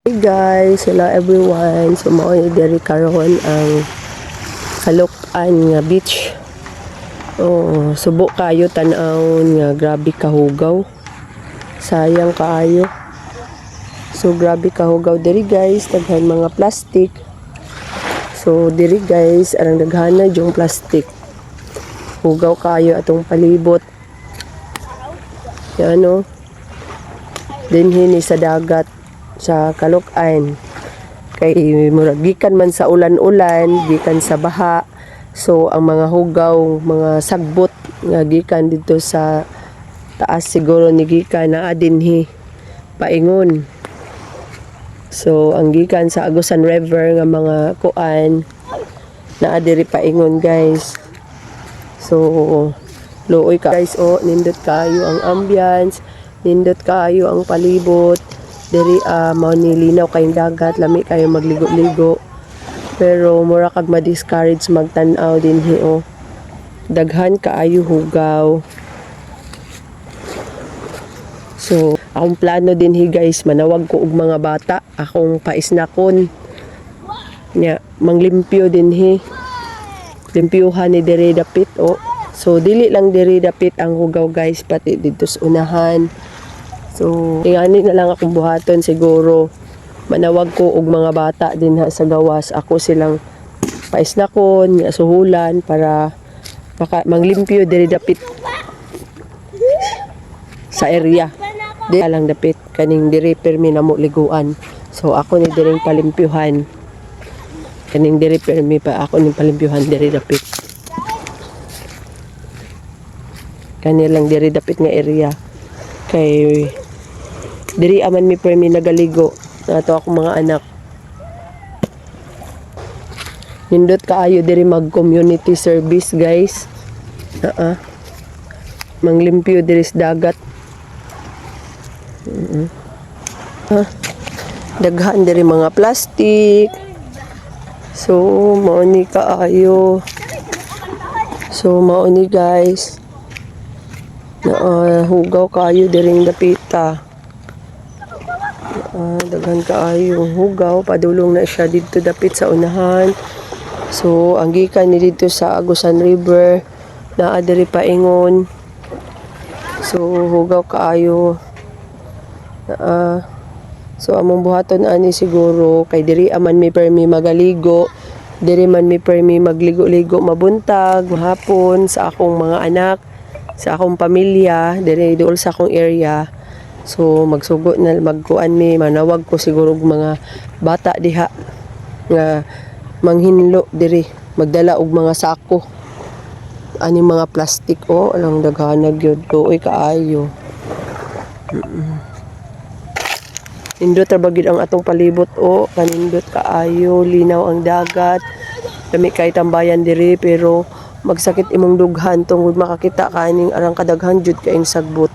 Hey guys, hello everyone. So mao ni diri karon ang Caloocan nga beach. Oh, subo kayo tan-awon nga grabe kahugaw. Sayang kaayo. So grabe kahugaw diri guys, daghan mga plastic. So diri guys, arang daghana yung plastic. Hugaw kayo atong palibot. Yan no. Dinhi sa dagat sa Caloocan kay murag gikan man sa ulan-ulan, gikan sa baha. So ang mga hugaw, mga sagbot nga gikan dito sa taas siguro ni gikan na dinhi paingon. So ang gikan sa Agusan River nga mga kuan naa diri paingon guys. So luoy ka guys, nindot kayo ang ambience, nindot kayo ang palibot. Diri mao ni linaw kayong dagat, lami kayo magligo-ligo. Pero mura kag ma-discourage magtan-aw dinhi daghan kaayo hugaw. So akong plano dinhi guys, manawag ko og mga bata, akong paisnakon nya manglimpyo dinhi. Limpyuhan ni diri dapit So dili lang diri dapit ang hugaw guys, pati dito sa unahan. So, tingani na lang akong buhaton siguro. Manawag ko og mga bata din sa gawas. Ako silang paisnakon, suhulan para manglimpyo diri dapit sa area. Di lang dapit kaning diri permi namo liguan. So ako ni diring palimpyuhan. Kaning diri permi pa ako ni palimpyuhan diri dapit. Kani lang diri dapit nga area. Kay diri aman mi permi nagaligo nato ako mga anak. Nindot kaayo diri mag community service guys. Manglimpyo diri sa dagat. Daghan diri mga plastic. So mao ni kaayo. So mao ni guys. Hugaw kayo diring dapita. Daghan kaayo hugaw, padulong na siya dito dapit sa unahan. So ang gikan ni dito sa Agusan River naa diri paingon. So hugaw kaayo. So among buhaton ani siguro kay diri aman mi permi magaligo, diri man mi permi magligo-ligo mabuntag, mahapon sa akong mga anak, sa akong pamilya, diri duol sa akong area. So magsugo na magkuan mi, manawag ko siguro og mga bata diha nga manghinlo diri, magdala og mga sako. Ani mga plastic alang daghana gyud, tuoy kaayo. Nindot ra bagid ang atong palibot kanindot kaayo, linaw ang dagat. Dami kay tambayan diri pero magsakit imong dughan tungod makakita kaning arang kadaghan jud kaing sagbot.